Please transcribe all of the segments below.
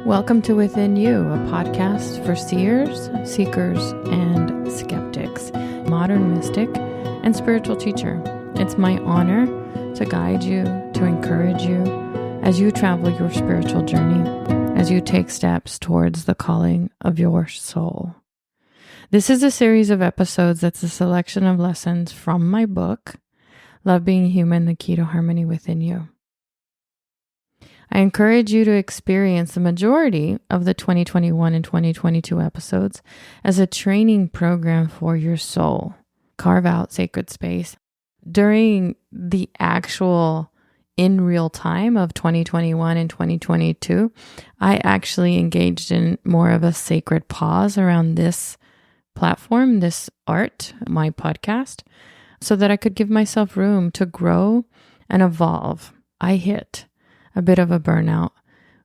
Welcome to Within You, a podcast for seers, seekers, and skeptics, modern mystic, and spiritual teacher. It's my honor to guide you, to encourage you as you travel your spiritual journey, as you take steps towards the calling of your soul. This is a series of episodes that's a selection of lessons from my book, Love Being Human, The Key to Harmony Within You. I encourage you to experience the majority of the 2021 and 2022 episodes as a training program for your soul. Carve out sacred space. During the actual in real time of 2021 and 2022, I actually engaged in more of a sacred pause around this platform, this art, my podcast, so that I could give myself room to grow and evolve. I hit a bit of a burnout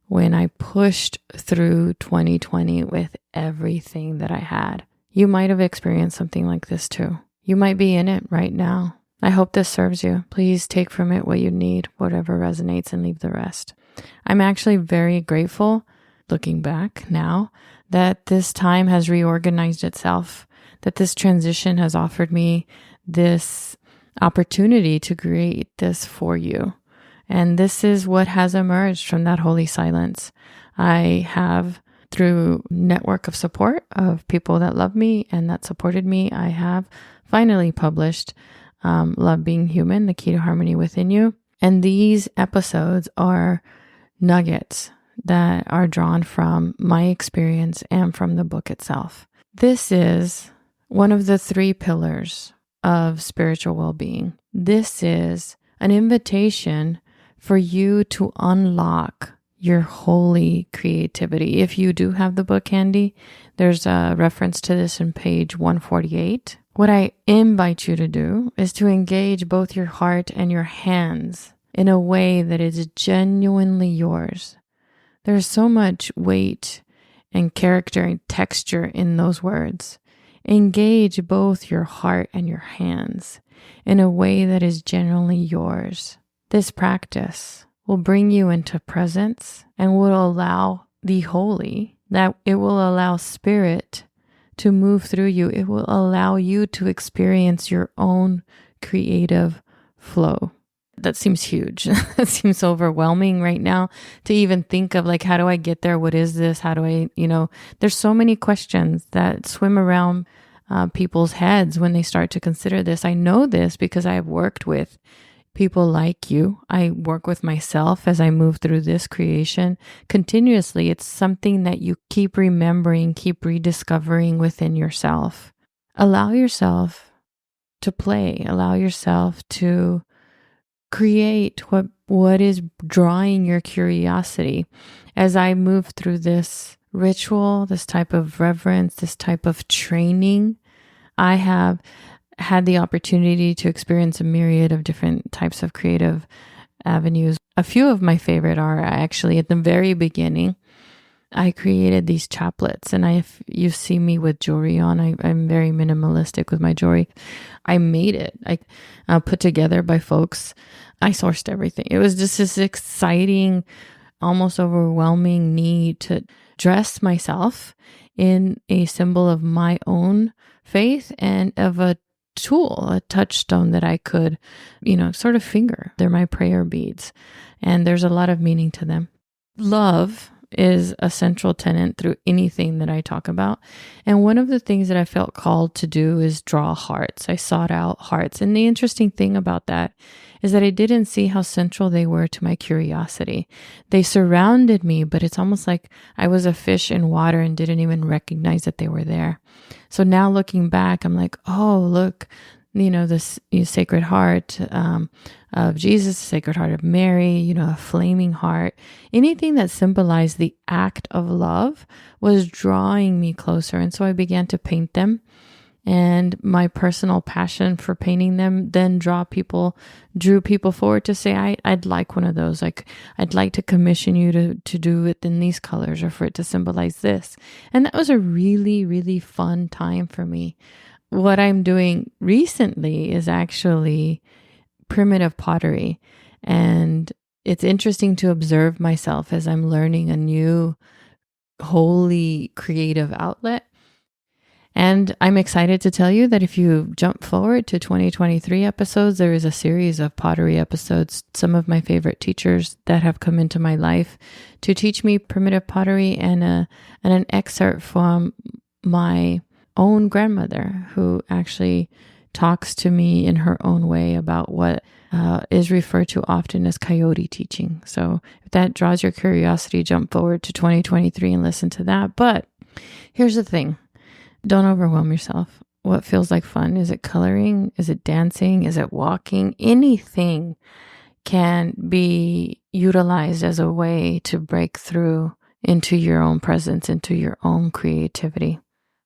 when I pushed through 2020 with everything that I had. You might have experienced something like this too. You might be in it right now. I hope this serves you. Please take from it what you need, whatever resonates, and leave the rest. I'm actually very grateful, looking back now, that this time has reorganized itself, that this transition has offered me this opportunity to create this for you. And this is what has emerged from that holy silence. I have, through network of support of people that love me and that supported me, I have finally published Love Being Human, The Key to Harmony Within You. And these episodes are nuggets that are drawn from my experience and from the book itself. This is one of the 3 pillars of spiritual well-being. This is an invitation for you to unlock your holy creativity. If you do have the book handy, there's a reference to this in page 148. What I invite you to do is to engage both your heart and your hands in a way that is genuinely yours. There's so much weight and character and texture in those words. Engage both your heart and your hands in a way that is genuinely yours. This practice will bring you into presence and will allow the holy, that it will allow spirit to move through you. It will allow you to experience your own creative flow. That seems huge. That seems overwhelming right now to even think of, like, how do I get there? What is this? How do I, there's so many questions that swim around people's heads when they start to consider this. I know this because I have worked with people like you. I work with myself as I move through this creation continuously. It's something that you keep remembering, keep rediscovering within yourself. Allow yourself to play. Allow yourself to create what is drawing your curiosity. As I move through this ritual, this type of reverence, this type of training, I have had the opportunity to experience a myriad of different types of creative avenues. A few of my favorite are actually at the very beginning. I created these chaplets, and if you see me with jewelry on, I'm very minimalistic with my jewelry. I made it. I put together by folks. I sourced everything. It was just this exciting, almost overwhelming need to dress myself in a symbol of my own faith and of a tool, a touchstone that I could, sort of finger. They're my prayer beads, and there's a lot of meaning to them. Love is a central tenet through anything that I talk about. And one of the things that I felt called to do is draw hearts. I sought out hearts. And the interesting thing about that is that I didn't see how central they were to my curiosity. They surrounded me, but it's almost like I was a fish in water and didn't even recognize that they were there. So now looking back, I'm like, oh, look, this Sacred Heart of Jesus, Sacred Heart of Mary, a flaming heart. Anything that symbolized the act of love was drawing me closer. And so I began to paint them. And my personal passion for painting them then drew people forward to say, I'd like one of those. Like, I'd like to commission you to do it in these colors or for it to symbolize this. And that was a really, really fun time for me. What I'm doing recently is actually primitive pottery. And it's interesting to observe myself as I'm learning a new holy creative outlet. And I'm excited to tell you that if you jump forward to 2023 episodes, there is a series of pottery episodes. Some of my favorite teachers that have come into my life to teach me primitive pottery, and an excerpt from my own grandmother, who actually talks to me in her own way about what is referred to often as coyote teaching. So if that draws your curiosity, jump forward to 2023 and listen to that. But here's the thing. Don't overwhelm yourself. What feels like fun? Is it coloring? Is it dancing? Is it walking? Anything can be utilized as a way to break through into your own presence, into your own creativity.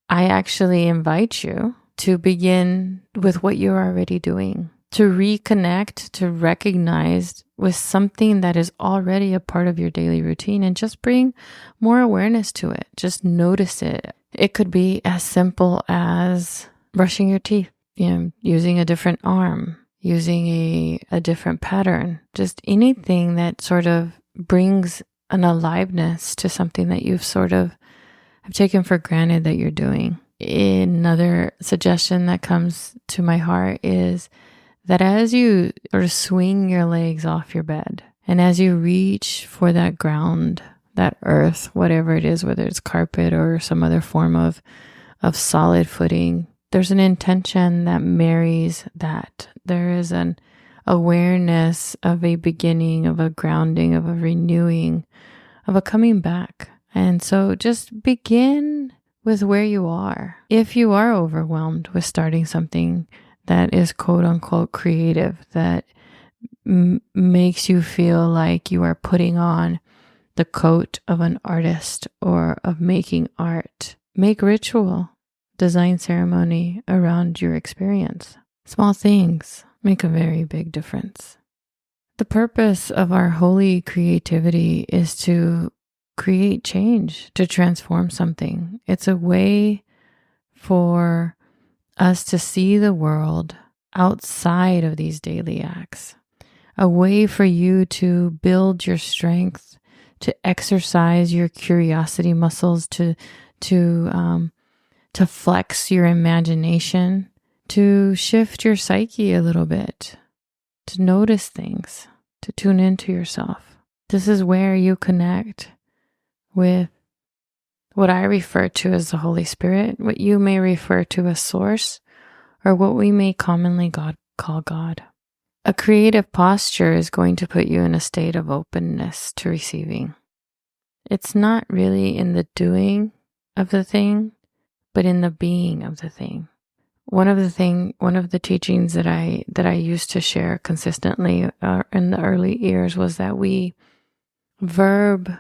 I actually invite you to begin with what you're already doing, to reconnect, to recognize with something that is already a part of your daily routine, and just bring more awareness to it. Just notice it. It could be as simple as brushing your teeth, using a different arm, using a different pattern, just anything that sort of brings an aliveness to something that you've sort of have taken for granted that you're doing. Another suggestion that comes to my heart is that as you sort of swing your legs off your bed, and as you reach for that ground, that earth, whatever it is, whether it's carpet or some other form of solid footing, there's an intention that marries that. There is an awareness of a beginning, of a grounding, of a renewing, of a coming back. And so just begin with where you are. If you are overwhelmed with starting something that is quote unquote creative, that makes you feel like you are putting on the coat of an artist or of making art, make ritual, design ceremony around your experience. Small things make a very big difference. The purpose of our holy creativity is to create change, to transform something. It's a way for us to see the world outside of these daily acts, a way for you to build your strength, to exercise your curiosity muscles, to flex your imagination, to shift your psyche a little bit, to notice things, to tune into yourself. This is where you connect with what I refer to as the Holy Spirit, what you may refer to as Source, or what we may commonly call God. A creative posture is going to put you in a state of openness to receiving. It's not really in the doing of the thing, but in the being of the thing. One of the teachings that I used to share consistently in the early years was that we verb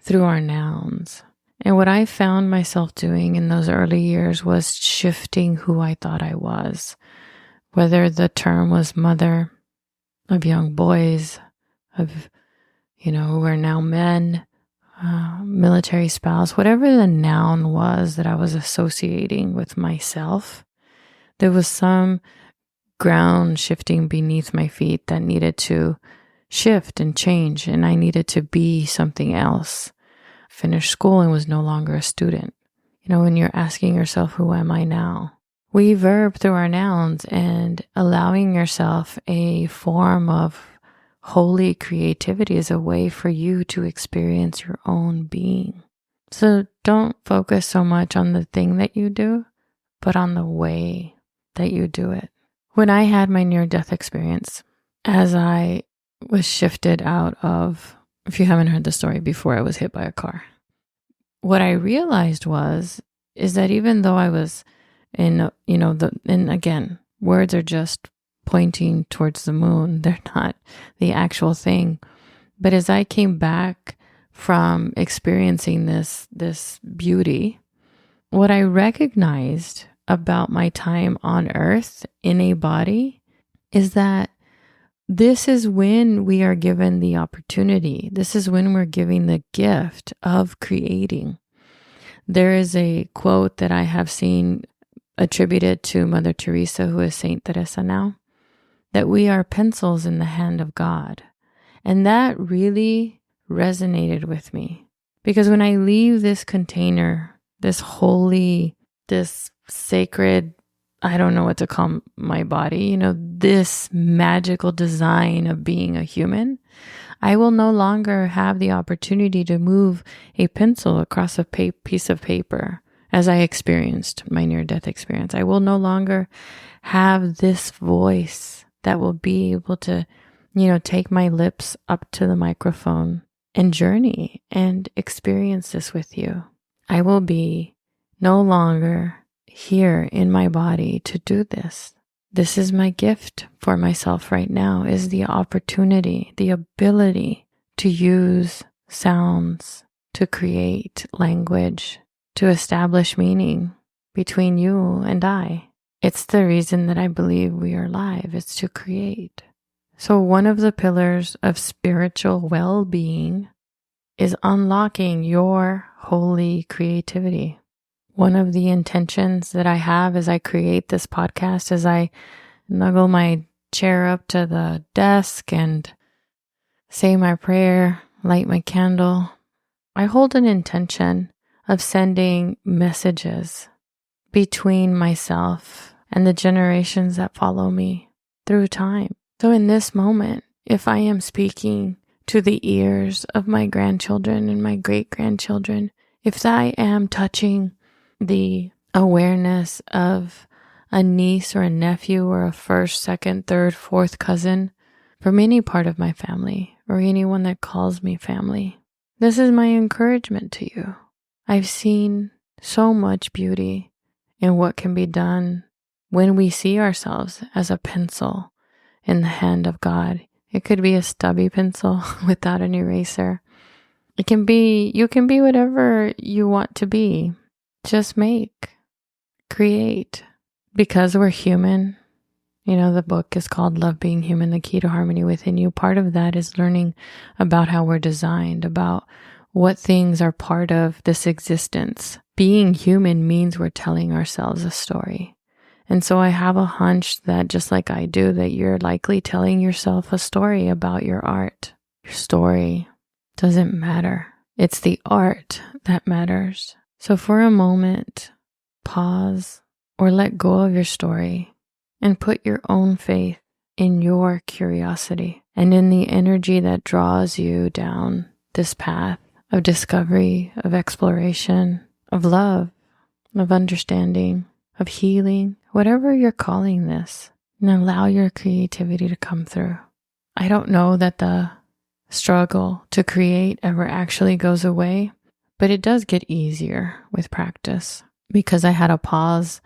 through our nouns. And what I found myself doing in those early years was shifting who I thought I was, whether the term was mother of young boys, of, who are now men, military spouse, whatever the noun was that I was associating with myself, there was some ground shifting beneath my feet that needed to shift and change, and I needed to be something else. Finished school and was no longer a student. When you're asking yourself, who am I now? We verb through our nouns, and allowing yourself a form of holy creativity is a way for you to experience your own being. So don't focus so much on the thing that you do, but on the way that you do it. When I had my near-death experience, as I was shifted out of, if you haven't heard the story before, I was hit by a car. What I realized is that even though I was and again, words are just pointing towards the moon. They're not the actual thing. But as I came back from experiencing this beauty, what I recognized about my time on earth in a body is that this is when we are given the opportunity. This is when we're given the gift of creating. There is a quote that I have seen attributed to Mother Teresa, who is Saint Teresa now, that we are pencils in the hand of God. And that really resonated with me, Because when I leave this container, this holy, this sacred, I don't know what to call my body, this magical design of being a human, I will no longer have the opportunity to move a pencil across a piece of paper as I experienced my near-death experience. I will no longer have this voice that will be able to, take my lips up to the microphone and journey and experience this with you. I will be no longer here in my body to do this. This is my gift for myself right now, is the opportunity, the ability to use sounds, to create language, to establish meaning between you and I. It's the reason that I believe we are alive. It's to create. So one of the pillars of spiritual well-being is unlocking your holy creativity. One of the intentions that I have as I create this podcast, as I snuggle my chair up to the desk and say my prayer, light my candle, I hold an intention of sending messages between myself and the generations that follow me through time. So in this moment, if I am speaking to the ears of my grandchildren and my great-grandchildren, if I am touching the awareness of a niece or a nephew or a first, second, third, fourth cousin from any part of my family or anyone that calls me family, this is my encouragement to you. I've seen so much beauty in what can be done when we see ourselves as a pencil in the hand of God. It could be a stubby pencil without an eraser. You can be whatever you want to be. Just make, create. Because we're human, the book is called Love Being Human, The Key to Harmony Within You. Part of that is learning about how we're designed, about what things are part of this existence. Being human means we're telling ourselves a story. And so I have a hunch that just like I do, that you're likely telling yourself a story about your art. Your story doesn't matter. It's the art that matters. So for a moment, pause or let go of your story and put your own faith in your curiosity and in the energy that draws you down this path of discovery, of exploration, of love, of understanding, of healing, whatever you're calling this, and allow your creativity to come through. I don't know that the struggle to create ever actually goes away, but it does get easier with practice, because I had a pause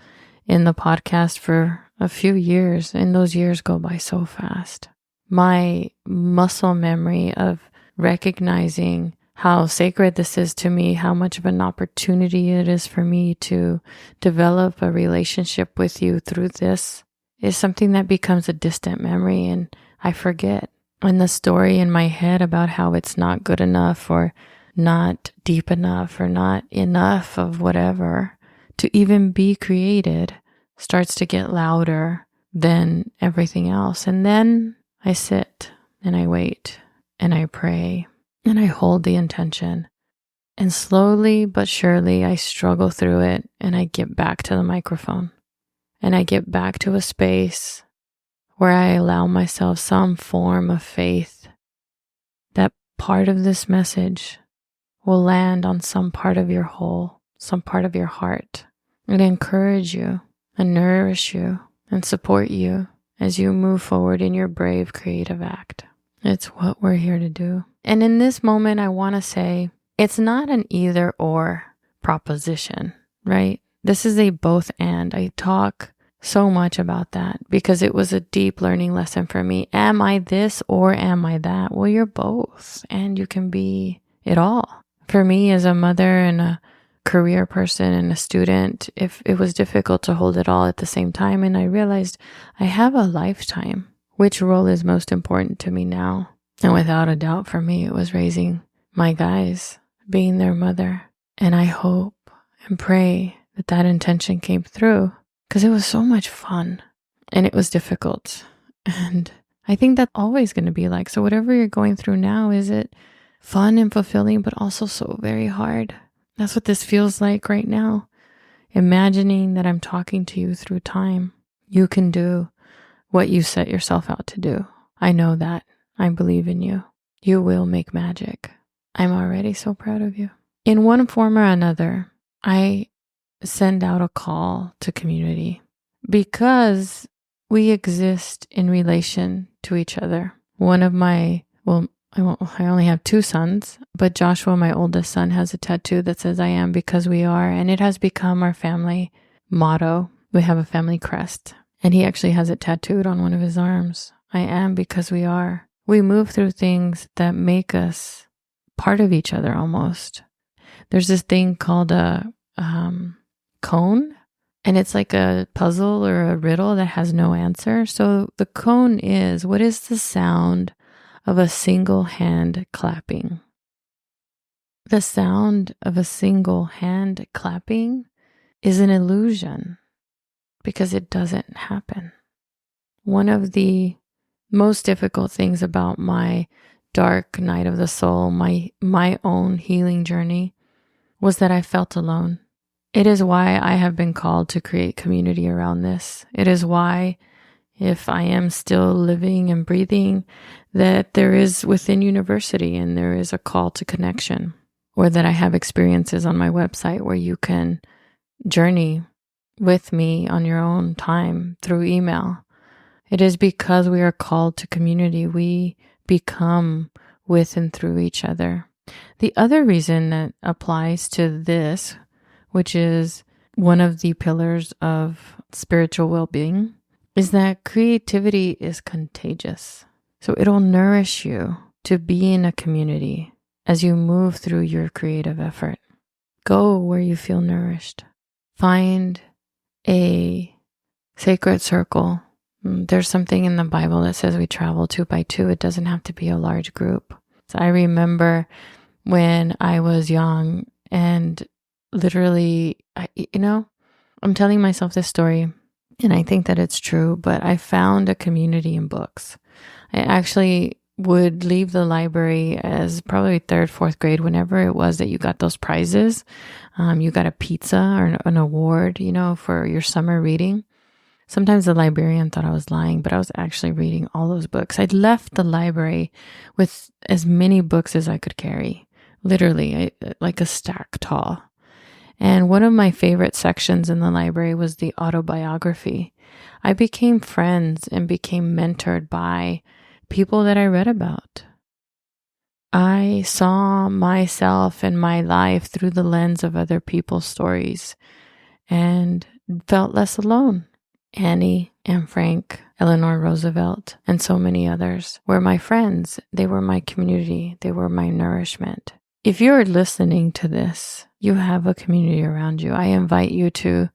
in the podcast for a few years, and those years go by so fast. My muscle memory of recognizing how sacred this is to me, how much of an opportunity it is for me to develop a relationship with you through this, is something that becomes a distant memory, and I forget. And the story in my head about how it's not good enough or not deep enough or not enough of whatever to even be created starts to get louder than everything else. And then I sit and I wait and I pray and I hold the intention. And slowly but surely I struggle through it, and I get back to the microphone. And I get back to a space where I allow myself some form of faith that part of this message will land on some part of your whole, some part of your heart, and encourage you and nourish you and support you as you move forward in your brave creative act. It's what we're here to do. And in this moment, I want to say it's not an either or proposition, right? This is a both and. I talk so much about that because it was a deep learning lesson for me. Am I this or am I that? Well, you're both, and you can be it all. For me, as a mother and a career person and a student, if it was difficult to hold it all at the same time, and I realized I have a lifetime. Which role is most important to me now? And without a doubt, for me, it was raising my guys, being their mother. And I hope and pray that that intention came through, because it was so much fun and it was difficult. And I think that's always going to be like, so whatever you're going through now, is it fun and fulfilling, but also so very hard. That's what this feels like right now. Imagining that I'm talking to you through time. You can do what you set yourself out to do. I know that. I believe in you. You will make magic. I'm already so proud of you. In one form or another, I send out a call to community because we exist in relation to each other. One of my, I only have 2 sons, but Joshua, my oldest son, has a tattoo that says I am because we are, and it has become our family motto. We have a family crest, and he actually has it tattooed on one of his arms. I am because we are. We move through things that make us part of each other almost. There's this thing called a cone, and it's like a puzzle or a riddle that has no answer. So the cone is, what is the sound of a single hand clapping? The sound of a single hand clapping is an illusion because it doesn't happen. One of the most difficult things about my dark night of the soul, my own healing journey, was that I felt alone. It is why I have been called to create community around this. It is why, if I am still living and breathing, that there is within university and there is a call to connection, or that I have experiences on my website where you can journey with me on your own time through email. It is because we are called to community. We become with and through each other. The other reason that applies to this, which is one of the pillars of spiritual well-being, is that creativity is contagious. So it'll nourish you to be in a community as you move through your creative effort. Go where you feel nourished. Find a sacred circle. There's something in the Bible that says we travel 2 by 2. It doesn't have to be a large group. So I remember when I was young and literally, I'm telling myself this story and I think that it's true, but I found a community in books. I actually would leave the library as probably 3rd, 4th grade, whenever it was that you got those prizes. You got a pizza or an award, for your summer reading. Sometimes the librarian thought I was lying, but I was actually reading all those books. I'd left the library with as many books as I could carry, literally like a stack tall. And one of my favorite sections in the library was the autobiography. I became friends and became mentored by people that I read about. I saw myself and my life through the lens of other people's stories and felt less alone. Annie, Anne Frank, Eleanor Roosevelt, and so many others were my friends. They were my community. They were my nourishment. If you're listening to this, you have a community around you. I invite you to,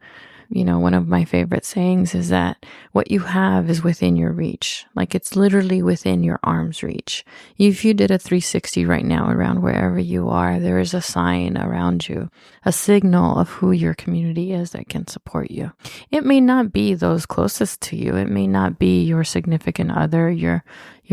one of my favorite sayings is that what you have is within your reach. Like it's literally within your arm's reach. If you did a 360 right now around wherever you are, there is a sign around you, a signal of who your community is that can support you. It may not be those closest to you. It may not be your significant other, your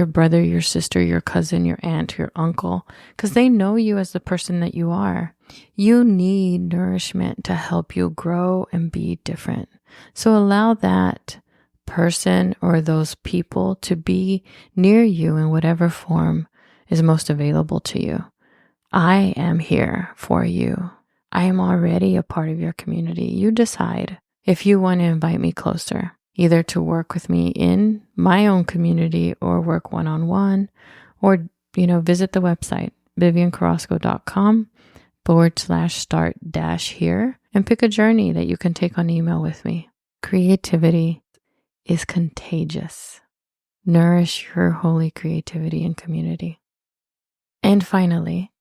brother, your sister, your cousin, your aunt, your uncle, because they know you as the person that you are. You need nourishment to help you grow and be different. So allow that person or those people to be near you in whatever form is most available to you. I am here for you. I am already a part of your community. You decide if you want to invite me closer, either to work with me in my own community or work one-on-one, or, visit the website, viviancarrasco.com/start-here and pick a journey that you can take on email with me. Creativity is contagious. Nourish your holy creativity and community. And finally,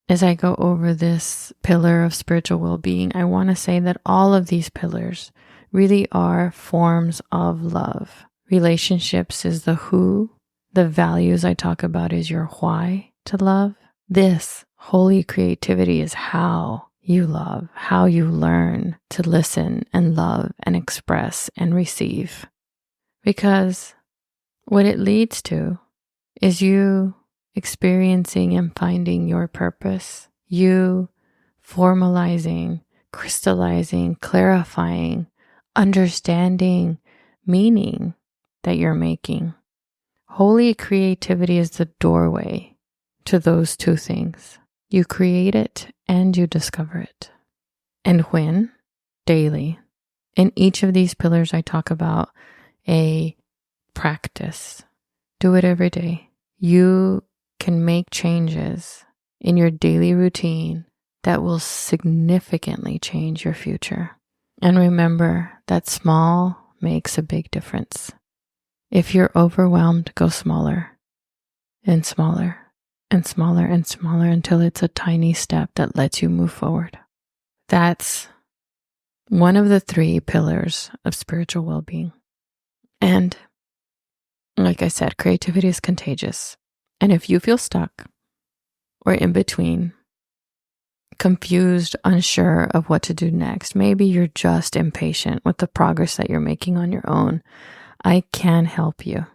as I go over this pillar of spiritual well-being, I want to say that all of these pillars really are forms of love. Relationships is the who. The values I talk about is your why to love. This holy creativity is how you love, how you learn to listen and love and express and receive. Because what it leads to is you experiencing and finding your purpose. You formalizing, crystallizing, clarifying, understanding meaning that you're making. Holy creativity is the doorway to those two things. You create it and you discover it. And when? Daily. In each of these pillars, I talk about a practice. Do it every day. You can make changes in your daily routine that will significantly change your future. And remember that small makes a big difference. If you're overwhelmed, go smaller and smaller and smaller and smaller until it's a tiny step that lets you move forward. That's one of the 3 pillars of spiritual well-being. And like I said, creativity is contagious. And if you feel stuck or in between, confused, unsure of what to do next, maybe you're just impatient with the progress that you're making on your own, I can help you.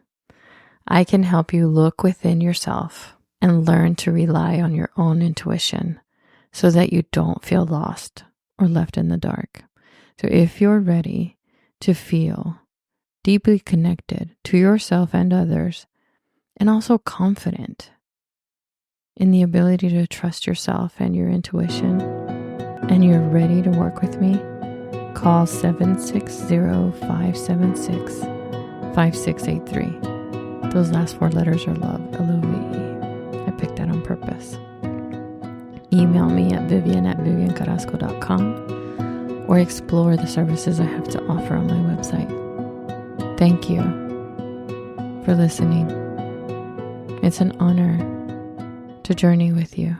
I can help you look within yourself and learn to rely on your own intuition so that you don't feel lost or left in the dark. So if you're ready to feel deeply connected to yourself and others, and also confident in the ability to trust yourself and your intuition, and you're ready to work with me, call 760-576-5683. Those last 4 letters are love, L-O-V-E. I picked that on purpose. Email me at vivian@viviancarrasco.com or explore the services I have to offer on my website. Thank you for listening. It's an honor to journey with you.